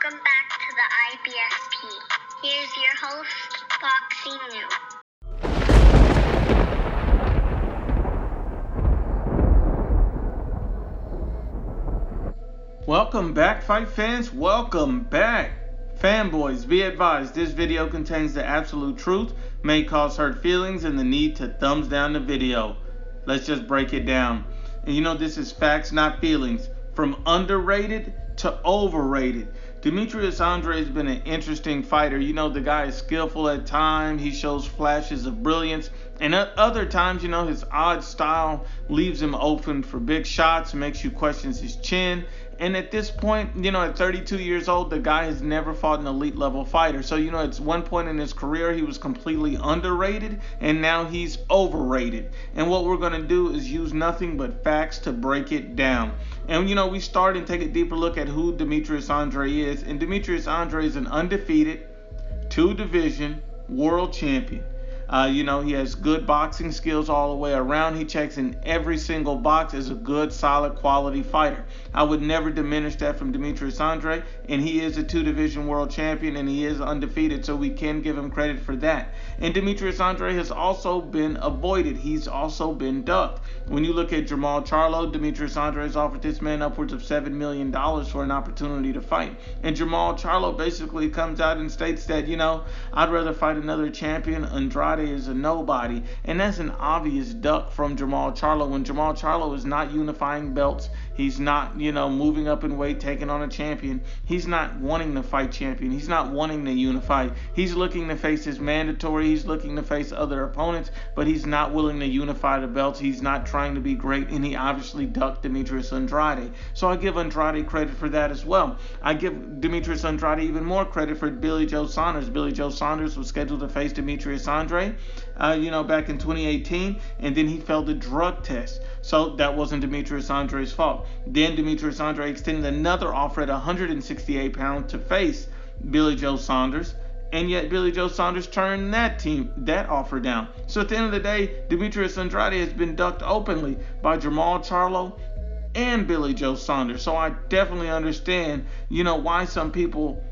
Welcome back to the IBFP. Here's your host, Foxy New. Welcome back, fight fans. Welcome back. Fanboys, be advised, this video contains the absolute truth, may cause hurt feelings, and the need to thumbs down the video. Let's just break it down. And this is facts, not feelings. From underrated to overrated. Demetrius Andrade has been an interesting fighter. The guy is skillful at times. He shows flashes of brilliance. And at other times, his odd style leaves him open for big shots, makes you question his chin. And at this point, at 32 years old, the guy has never fought an elite level fighter. So, at one point in his career, he was completely underrated, and now he's overrated. And what we're going to do is use nothing but facts to break it down. And, we start and take a deeper look at who Demetrius Andrade is. And Demetrius Andrade is an undefeated, two-division world champion. He has good boxing skills all the way around. He checks in every single box as a good, solid, quality fighter. I would never diminish that from Demetrius Andrade, and he is a two-division world champion, and he is undefeated, so we can give him credit for that. And Demetrius Andrade has also been avoided. He's also been ducked. When you look at Jamal Charlo, Demetrius Andrade has offered this man upwards of $7 million for an opportunity to fight. And Jamal Charlo basically comes out and states that, I'd rather fight another champion. Andrade is a nobody. And that's an obvious duck from Jamal Charlo. When Jamal Charlo is not unifying belts, he's not, moving up in weight, taking on a champion. He's not wanting to fight champion. He's not wanting to unify. He's looking to face his mandatory. He's looking to face other opponents, but he's not willing to unify the belts. He's not trying to be great, and he obviously ducked Demetrius Andrade. So I give Andrade credit for that as well. I give Demetrius Andrade even more credit for Billy Joe Saunders. Billy Joe Saunders was scheduled to face Demetrius Andrade, back in 2018, and then he failed the drug test. So that wasn't Demetrius Andrade's fault. Then Demetrius Andrade extended another offer at 168 pounds to face Billy Joe Saunders, and yet Billy Joe Saunders turned that offer down. So at the end of the day, Demetrius Andrade has been ducked openly by Jamal Charlo and Billy Joe Saunders. So I definitely understand, why some people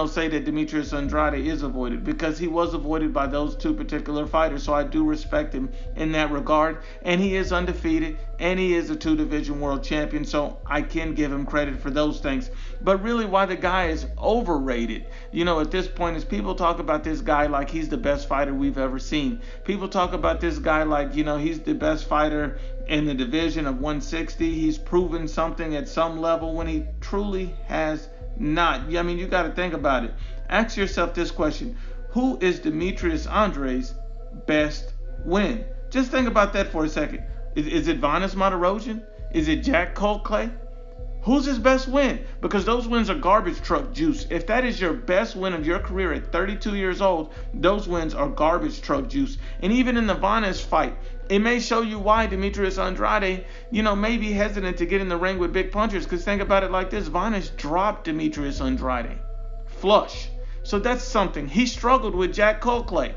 say that Demetrius Andrade is avoided, because he was avoided by those two particular fighters. So I do respect him in that regard, and he is undefeated, and he is a two-division world champion, so I can give him credit for those things. But really, why the guy is overrated, at this point, is people talk about this guy like he's the best fighter we've ever seen. People talk about this guy like, he's the best fighter in the division of 160. He's proven something at some level when he truly has not. You got to think about it. Ask yourself this question: who is Demetrius Andrade's best win? Just think about that for a second. Is it Vanes Martirosyan? Is it Jack Colclay? Who's his best win? Because those wins are garbage truck juice. If that is your best win of your career at 32 years old, those wins are garbage truck juice. And even in the Vanes fight, it may show you why Demetrius Andrade, may be hesitant to get in the ring with big punchers. Because think about it like this: Vanes dropped Demetrius Andrade flush. So that's something. He struggled with Jack Colclay.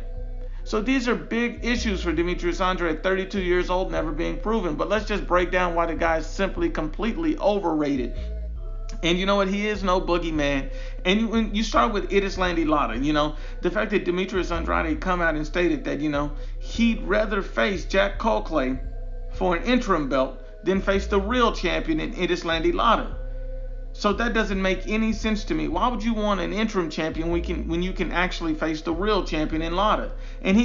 So these are big issues for Demetrius Andrade at 32 years old, never being proven. But let's just break down why the guy is simply completely overrated. And you know what? He is no boogeyman. And when you start with Erislandy Lara, the fact that Demetrius Andrade come out and stated that, he'd rather face Jack Colclay for an interim belt than face the real champion in Erislandy Lara. So that doesn't make any sense to me. Why would you want an interim champion when you can actually face the real champion in Lara? And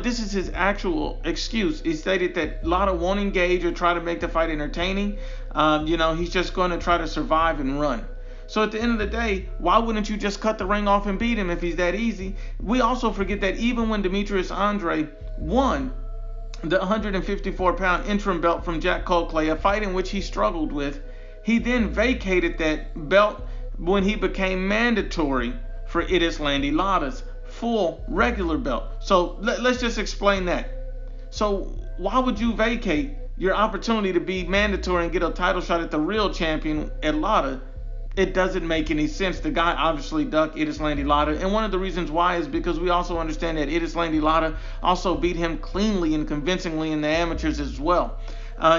this is his actual excuse. He stated that Lara won't engage or try to make the fight entertaining. He's just going to try to survive and run. So at the end of the day, why wouldn't you just cut the ring off and beat him if he's that easy? We also forget that even when Demetrius Andrade won the 154-pound interim belt from Jack Colclay, a fight in which he struggled with, he then vacated that belt when he became mandatory for Erislandy Lara's full regular belt. So let's just explain that. So why would you vacate your opportunity to be mandatory and get a title shot at the real champion at Lara? It doesn't make any sense. The guy obviously ducked Erislandy Lara, and one of the reasons why is because we also understand that Erislandy Lara also beat him cleanly and convincingly in the amateurs as well.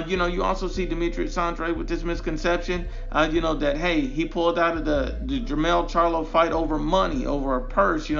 You also see Demetrius Andrade with this misconception, that, hey, he pulled out of the Jermell Charlo fight over money, over a purse,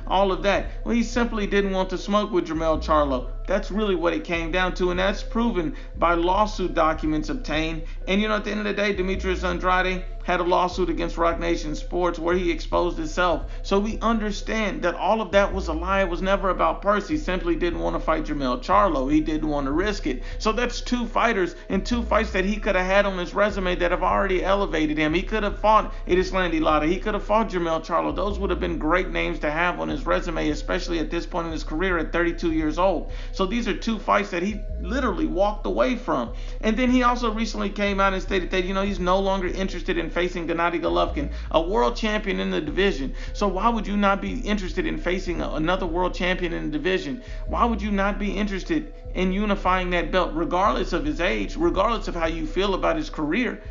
all of that. Well, he simply didn't want to smoke with Jermell Charlo. That's really what it came down to, and that's proven by lawsuit documents obtained. And, at the end of the day, Demetrius Andrade had a lawsuit against Rock Nation Sports where he exposed himself. So we understand that all of that was a lie. It was never about purse. He simply didn't want to fight Jermell Charlo. He didn't want to risk it. So that's two fighters and two fights that he could have had on his resume that have already elevated him. He could have fought Erislandy Lara. He could have fought Jermell Charlo. Those would have been great names to have on his resume, especially at this point in his career at 32 years old. So these are two fights that he literally walked away from. And then he also recently came out and stated that, he's no longer interested in facing Gennady Golovkin, a world champion in the division. So why would you not be interested in facing another world champion in the division? Why would you not be interested in unifying that belt, regardless of his age, regardless of how you feel about his career?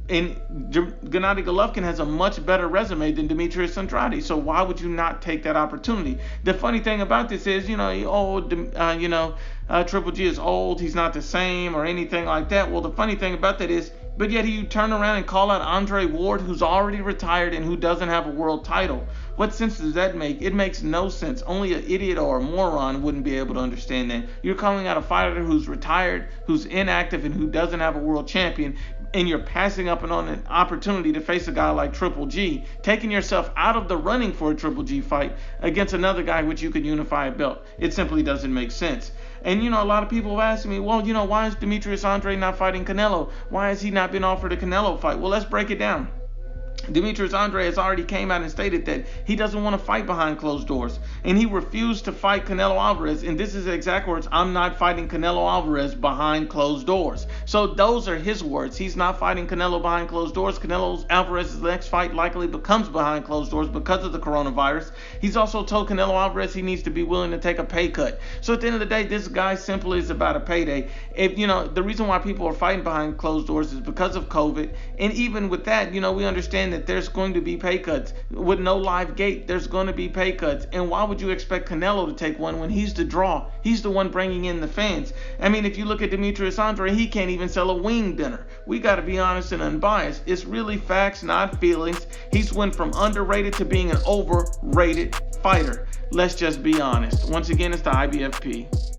And Gennady Golovkin has a much better resume than Demetrius Andrade, so why would you not take that opportunity? The funny thing about this is, Triple G is old, he's not the same or anything like that. Well, the funny thing about that is, but yet you turn around and call out Andre Ward, who's already retired and who doesn't have a world title. What sense does that make? It makes no sense. Only an idiot or a moron wouldn't be able to understand that. You're calling out a fighter who's retired, who's inactive, and who doesn't have a world champion, and you're passing up on an opportunity to face a guy like Triple G, taking yourself out of the running for a Triple G fight against another guy which you could unify a belt. It simply doesn't make sense. And, a lot of people have asked me, well, why is Demetrius Andrade not fighting Canelo? Why has he not been offered a Canelo fight? Well, let's break it down. Demetrius Andrade has already came out and stated that he doesn't want to fight behind closed doors. And he refused to fight Canelo Alvarez. And this is the exact words: I'm not fighting Canelo Alvarez behind closed doors. So those are his words. He's not fighting Canelo behind closed doors. Canelo Alvarez's next fight likely becomes behind closed doors because of the coronavirus. He's also told Canelo Alvarez he needs to be willing to take a pay cut. So at the end of the day, this guy simply is about a payday. If the reason why people are fighting behind closed doors is because of COVID. And even with that, we understand that there's going to be pay cuts. With no live gate, there's going to be pay cuts. And why would you expect Canelo to take one when he's the draw? He's the one bringing in the fans. I mean, if you look at Demetrius Andrade, he can't even sell a wing dinner. We got to be honest and unbiased. It's really facts, not feelings. He's went from underrated to being an overrated fighter. Let's just be honest. Once again, it's the IBFP.